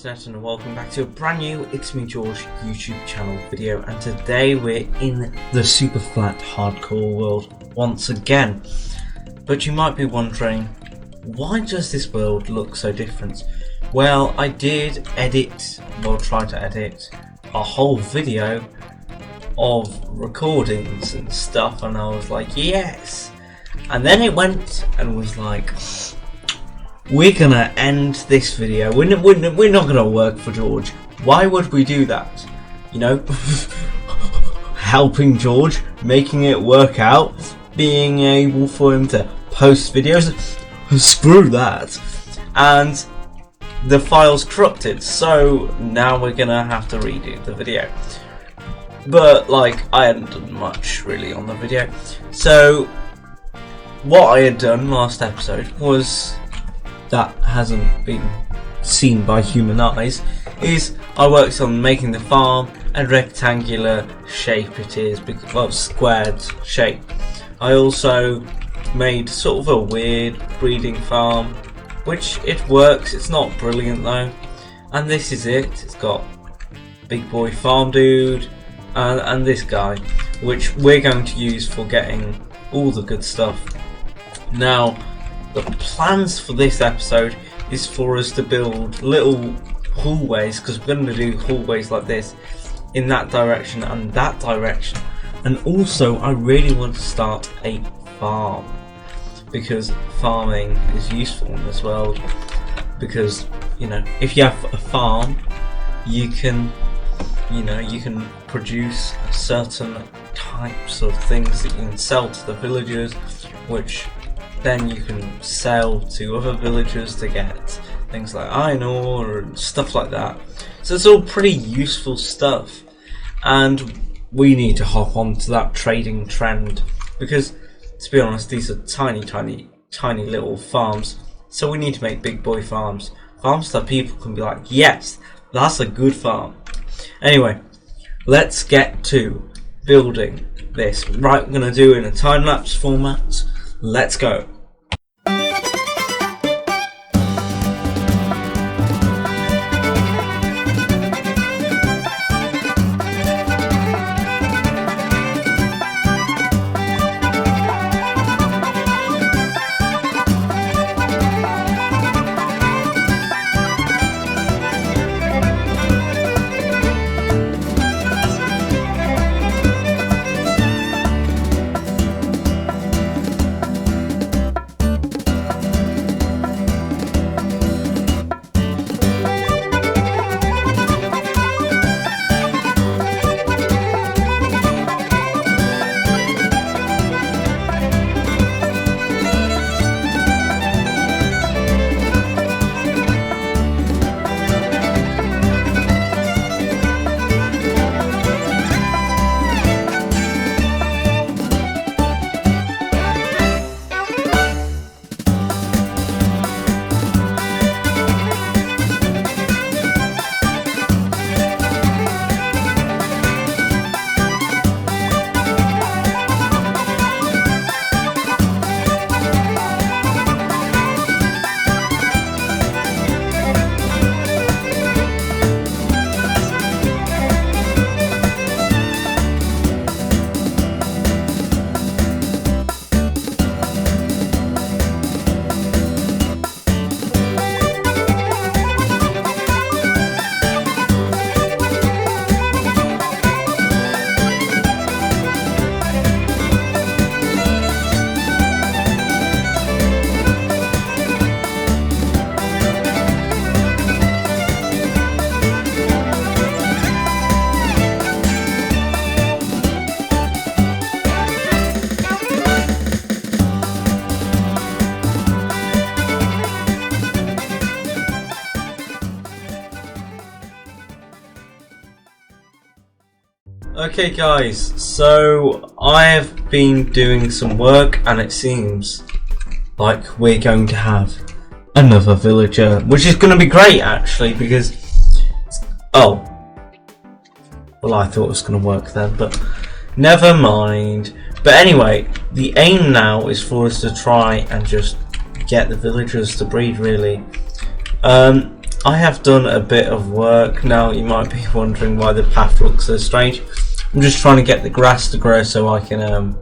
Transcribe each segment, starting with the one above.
And welcome back to a brand new It's Me George YouTube channel video, and today we're in the super flat hardcore world once again. But you might be wondering, why does this world look so different? Well, I did try to edit a whole video of recordings and stuff, and I was like, yes, and then it went and was like, we're gonna end this video. We're not gonna work for George. Why would we do that? You know, helping George, making it work out, being able for him to post videos. Screw that. And the file's corrupted, so now we're gonna have to redo the video. But like, I hadn't done much really on the video. So what I had done last episode was, that hasn't been seen by human eyes, is I worked on making the farm a rectangular shape it is, well, squared shape. I also made sort of a weird breeding farm, which it works. It's not brilliant though. And this is it. It's got big boy farm dude and this guy, which we're going to use for getting all the good stuff. Now, the plans for this episode is for us to build little hallways, because we're going to do hallways like this in that direction and that direction. And also, I really want to start a farm, because farming is useful in this world. Because, you know, if you have a farm, you can produce certain types of things that you can sell to the villagers, which then you can sell to other villagers to get things like iron ore and stuff like that. So it's all pretty useful stuff, and we need to hop onto that trading trend, because to be honest, these are tiny little farms. So we need to make big boy farms that people can be like, yes, that's a good farm. Anyway, let's get to building this. Right, we're gonna do it in a time-lapse format. Let's go. Okay guys, so I have been doing some work, and it seems like we're going to have another villager, which is going to be great actually, because, oh, well, I thought it was going to work then, but never mind. But anyway, the aim now is for us to try and just get the villagers to breed, really. I have done a bit of work. Now you might be wondering why the path looks so strange. I'm just trying to get the grass to grow so I can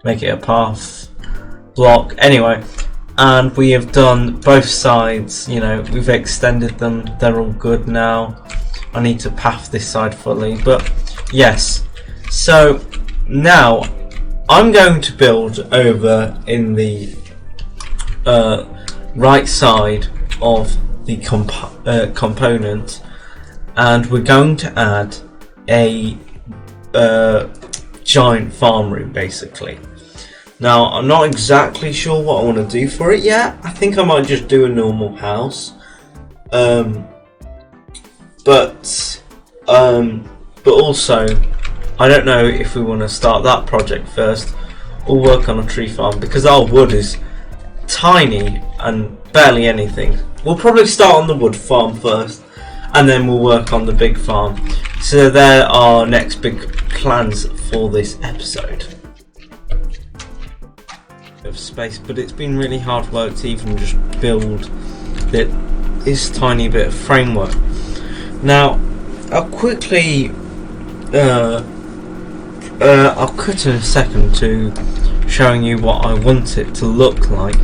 make it a path block. Anyway, and we have done both sides, you know, we've extended them, they're all good now. I need to path this side fully, but yes. So now I'm going to build over in the right side of the component, and we're going to add a giant farm room basically. Now I'm not exactly sure what I want to do for it yet. I think I might just do a normal house, but also I don't know if we want to start that project first or work on a tree farm, because our wood is tiny and barely anything. We'll probably start on the wood farm first and then we'll work on the big farm. So there are next big plans for this episode. Of space, but it's been really hard work to even just build this tiny bit of framework. Now I'll quickly I'll cut in a second to showing you what I want it to look like,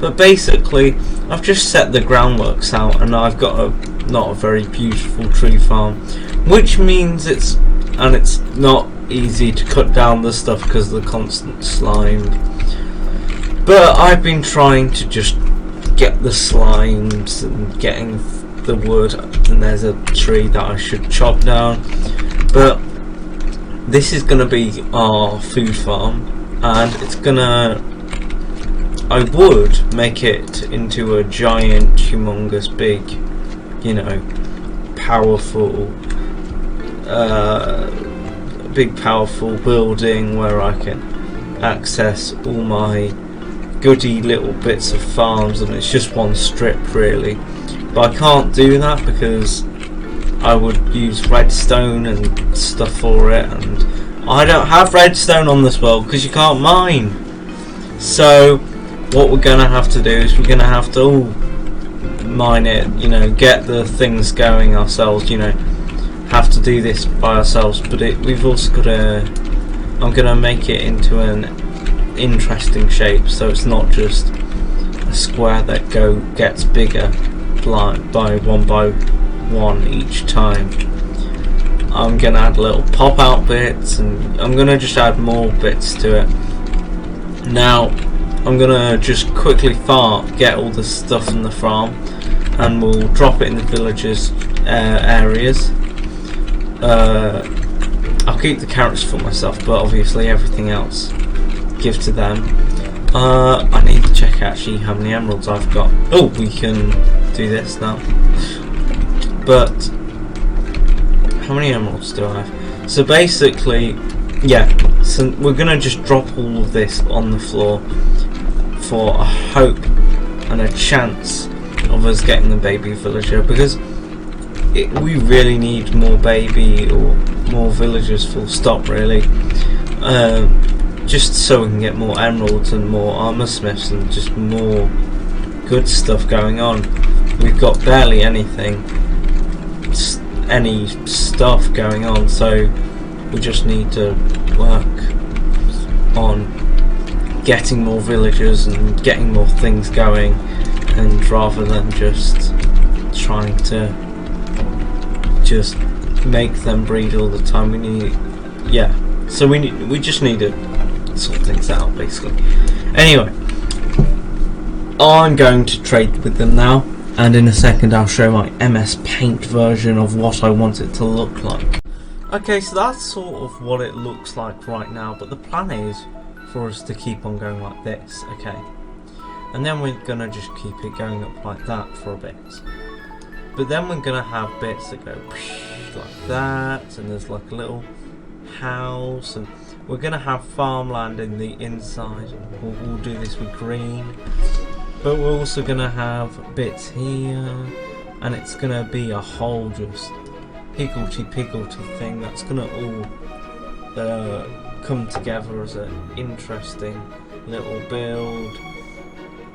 but basically I've just set the groundworks out and I've got not a very beautiful tree farm, which means it's not easy to cut down the stuff because of the constant slime. But I've been trying to just get the slimes and getting the wood, and there's a tree that I should chop down. But this is going to be our food farm, and it's gonna, I would make it into a giant, humongous, big, you know, powerful, big powerful building where I can access all my goody little bits of farms, and it's just one strip really. But I can't do that because I would use redstone and stuff for it, and I don't have redstone on this world because you can't mine. So what we're gonna have to do is we're gonna have to mine it, you know, get the things going ourselves, you know, have to do this by ourselves. But we've also got to, I'm gonna make it into an interesting shape, so it's not just a square that gets bigger by one each time. I'm gonna add little pop out bits, and I'm gonna just add more bits to it. Now I'm gonna just quickly get all the stuff from the farm, and we'll drop it in the villagers areas. I'll keep the carrots for myself, but obviously everything else give to them. I need to check actually how many emeralds I've got. Oh, we can do this now. But how many emeralds do I have? So basically, yeah, so we're gonna just drop all of this on the floor for a hope and a chance of us getting the baby villager, because we really need more baby or more villagers, full stop really. Just so we can get more emeralds and more armor smiths and just more good stuff going on. We've got barely anything, any stuff going on, so we just need to work on getting more villagers and getting more things going, and rather than just trying to just make them breed all the time, we need, yeah, so we just need to sort things out basically. Anyway, I'm going to trade with them now, and in a second I'll show my MS Paint version of what I want it to look like. Okay, so that's sort of what it looks like right now, but the plan is for us to keep on going like this, okay? And then we're gonna just keep it going up like that for a bit. But then we're gonna have bits that go like that, and there's like a little house, and we're gonna have farmland in the inside. We'll do this with green, but we're also gonna have bits here, and it's gonna be a whole just higgledy-piggledy thing that's gonna all come together as an interesting little build,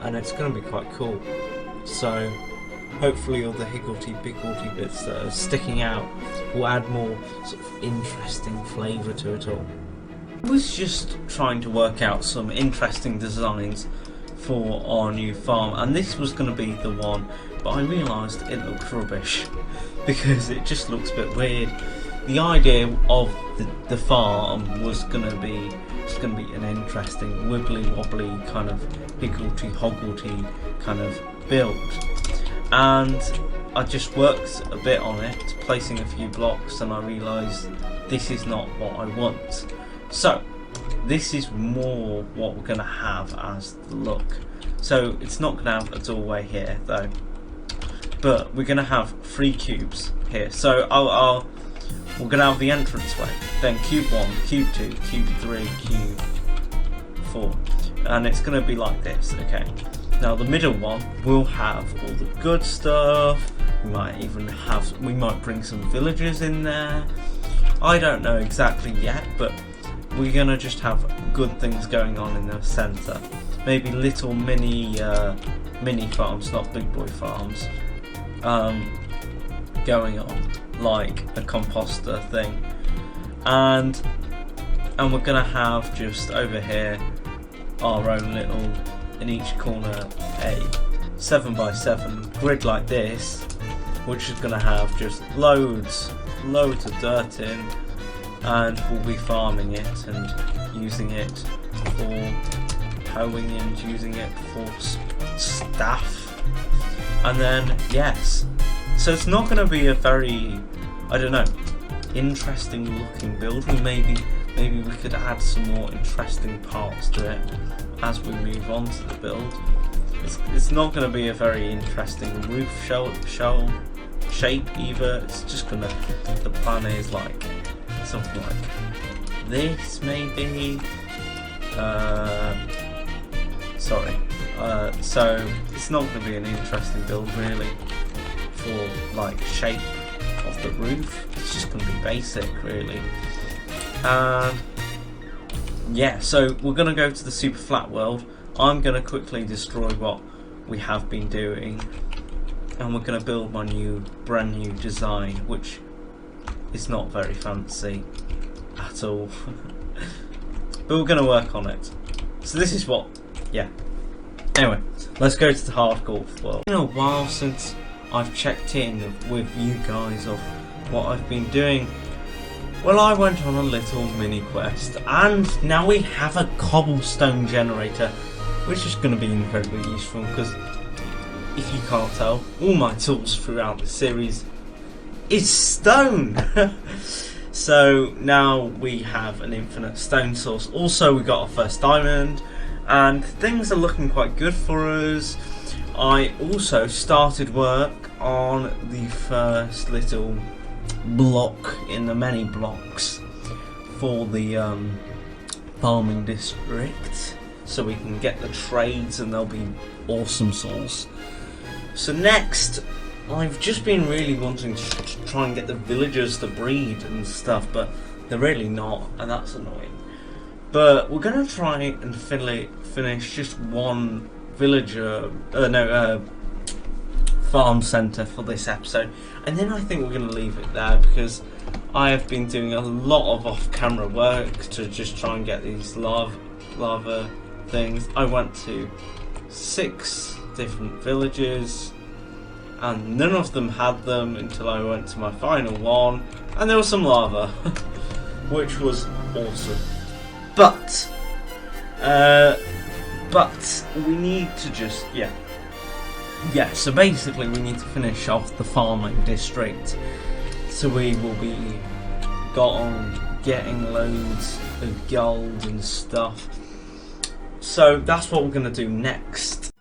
and it's gonna be quite cool. So hopefully all the higgledy-piggledy bits that are sticking out will add more sort of interesting flavour to it all. I was just trying to work out some interesting designs for our new farm, and this was going to be the one, but I realised it looked rubbish because it just looks a bit weird. The idea of the farm was going to be an interesting wibbly wobbly kind of higgledy hoggledy kind of build, and I just worked a bit on it, placing a few blocks, and I realised this is not what I want. So this is more what we're going to have as the look. So it's not going to have a doorway here though, but we're going to have 3 cubes here. So we're going to have the entranceway, then cube 1, cube 2, cube 3, cube 4, and it's going to be like this. Okay, now the middle one will have all the good stuff. We might bring some villagers in there. I don't know exactly yet, but we're going to just have good things going on in the centre. Maybe little mini farms, not big boy farms, going on, like a composter thing. And we're going to have just over here our own little, in each corner, a 7x7 grid like this, which is going to have just loads of dirt in, and we'll be farming it and using it for hoeing and using it for staff. And then yes, so it's not going to be a very, I don't know, interesting looking build. Maybe we could add some more interesting parts to it as we move on to the build. It's not going to be a very interesting roof shape either. It's just gonna, the plan is like something like this maybe. So it's not going to be an interesting build really for like shape of the roof. It's just going to be basic really. Yeah, so we're going to go to the super flat world. I'm going to quickly destroy what we have been doing, and we're going to build my brand new design, which is not very fancy at all. But we're going to work on it. So this is what, yeah. Anyway, let's go to the hardcore world. It's been a while since I've checked in with you guys of what I've been doing. Well, I went on a little mini quest, and now we have a cobblestone generator, which is going to be incredibly useful because, if you can't tell, all my tools throughout the series is stone. So now we have an infinite stone source. Also, we got our first diamond, and things are looking quite good for us. I also started work on the first little block in the many blocks for the farming district, so we can get the trades and they'll be awesome souls. So next, I've just been really wanting to try and get the villagers to breed and stuff, but they're really not, and that's annoying. But we're going to try and finish just one farm centre for this episode, and then I think we're going to leave it there because I have been doing a lot of off-camera work to just try and get these lava things. I went to 6 different villages, and none of them had them until I went to my final one, and there was some lava, which was awesome. But we need to just, so basically we need to finish off the farming district, so we will be getting loads of gold and stuff. So that's what we're going to do next.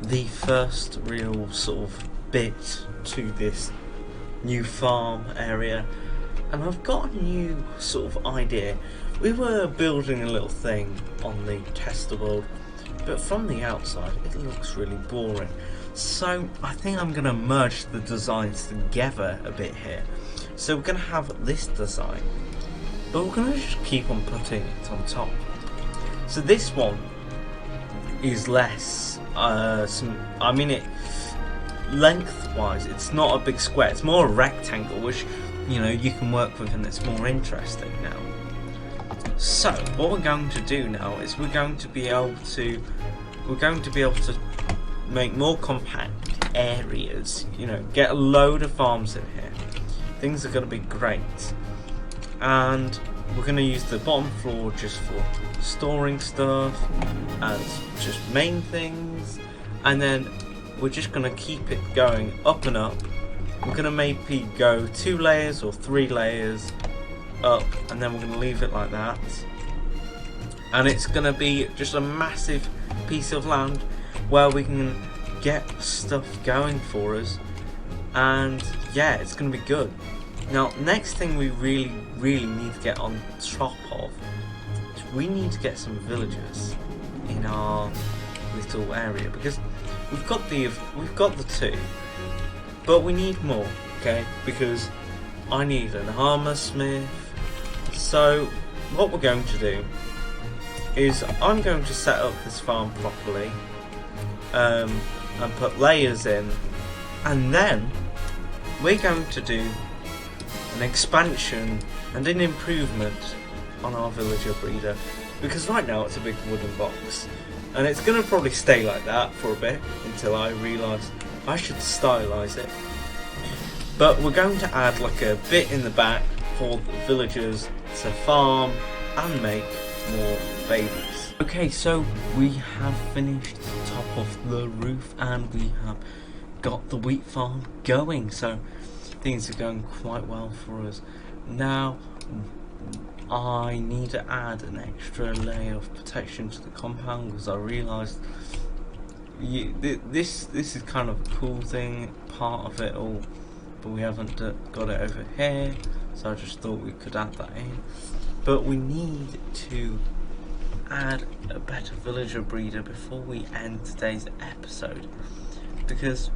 the first real sort of bit to this new farm area, and I've got a new sort of idea. We were building a little thing on the tester world, but from the outside it looks really boring. So I think I'm going to merge the designs together a bit here. So we're going to have this design, but we're going to just keep on putting it on top. So this one is less, lengthwise it's not a big square, it's more a rectangle, which you can work with, and it's more interesting now. So what we're going to do now is we're going to be able to make more compact areas, get a load of farms in here. Things are going to be great, and we're going to use the bottom floor just for storing stuff and just main things, and then we're just going to keep it going up and up. We're going to maybe go 2 layers or 3 layers up, and then we're going to leave it like that, and it's going to be just a massive piece of land where we can get stuff going for us, and yeah, it's going to be good. Now, next thing we really need to get on top of is we need to get some villagers in our little area, because we've got the 2, but we need more, okay? Because I need an armor smith. So what we're going to do is I'm going to set up this farm properly, and put layers in, and then we're going to do an expansion and an improvement on our villager breeder, because right now it's a big wooden box, and it's going to probably stay like that for a bit until I realise I should stylize it. But we're going to add like a bit in the back for the villagers to farm and make more babies. Okay, so we have finished the top of the roof and we have got the wheat farm going, so things are going quite well for us. Now I need to add an extra layer of protection to the compound, because I realised this is kind of a cool thing, part of it all, but we haven't got it over here, so I just thought we could add that in. But we need to add a better villager breeder before we end today's episode, because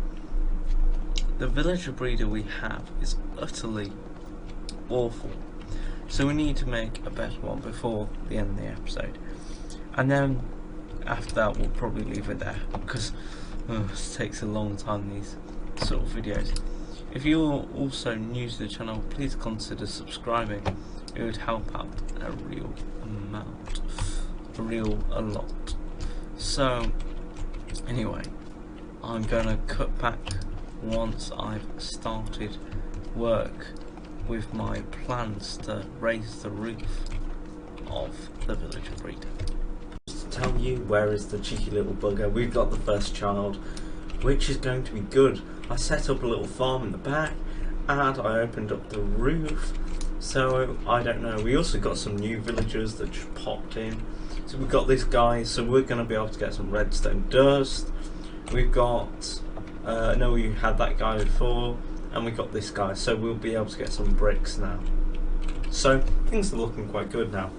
the villager breeder we have is utterly awful. So we need to make a better one before the end of the episode, and then after that we'll probably leave it there, because it takes a long time, these sort of videos. If you're also new to the channel, please consider subscribing. It would help out a real amount, a lot. So anyway, I'm gonna cut back once I've started work with my plans to raise the roof of the villager breeder. Just to tell you, where is the cheeky little bugger? We've got the first child, which is going to be good. I set up a little farm in the back, and I opened up the roof, so I don't know. We also got some new villagers that just popped in. So we've got this guy, so we're going to be able to get some redstone dust. We've got, no, we had that guy before, and we got this guy, so we'll be able to get some bricks now. So things are looking quite good now.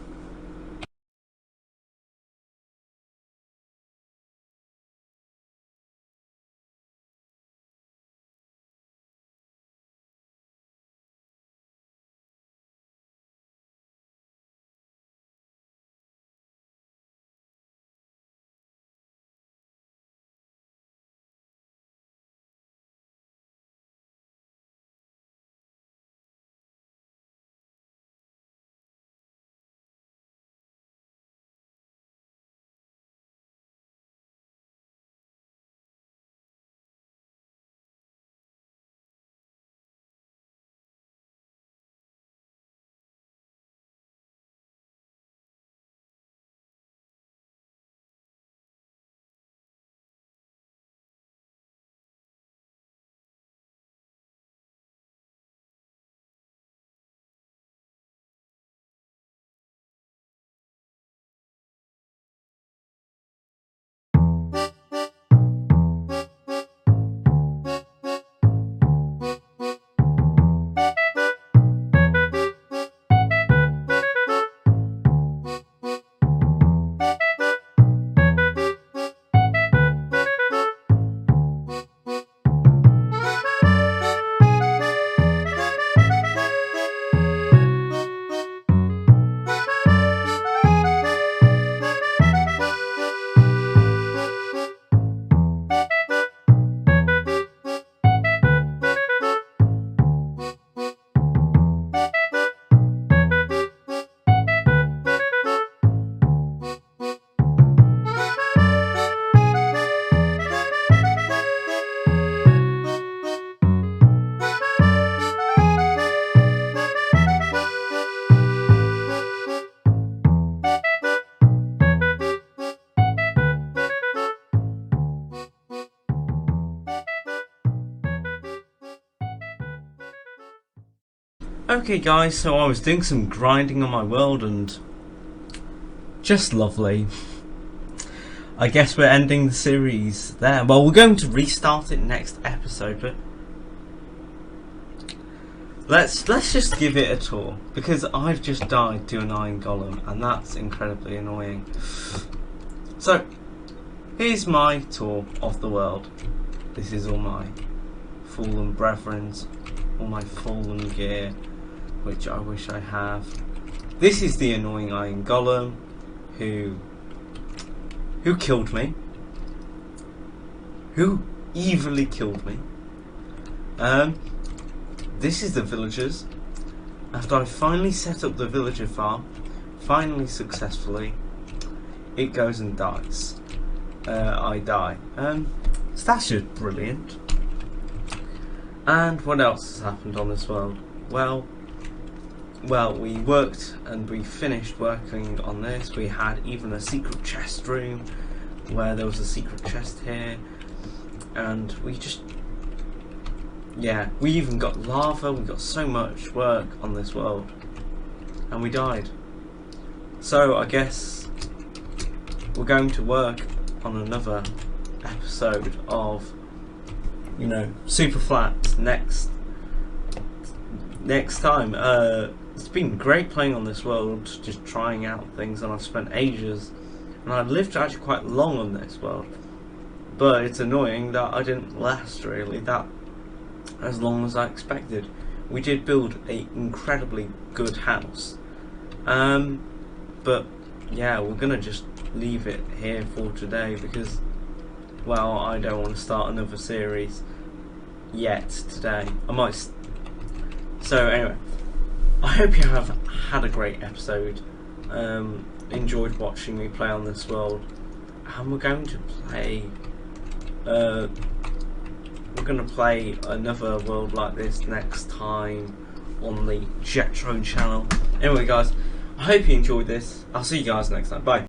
Okay guys, so I was doing some grinding on my world and just lovely. I guess we're ending the series there. Well, we're going to restart it next episode, but let's just give it a tour, because I've just died to an iron golem and that's incredibly annoying. So here's my tour of the world. This is all my fallen brethrens, all my fallen gear, which I wish I have. This is the annoying iron golem who killed me, who evilly killed me. This is the villagers. After I finally set up the villager farm, finally successfully, it goes and dies. I die. So that's just brilliant. And what else has happened on this world? Well, we worked and we finished working on this. We had even a secret chest room where there was a secret chest here, and we even got lava. We got so much work on this world, and we died. So I guess we're going to work on another episode of, you know, Super Flat next time. It's been great playing on this world, just trying out things, and I've spent ages, and I've lived actually quite long on this world, but it's annoying that I didn't last really that as long as I expected. We did build an incredibly good house, but yeah, we're gonna just leave it here for today because, well, I don't want to start another series yet today. I might. So anyway, I hope you have had a great episode, enjoyed watching me play on this world, and we're going to play another world like this next time on the Jetro channel. Anyway guys, I hope you enjoyed this. I'll see you guys next time. Bye.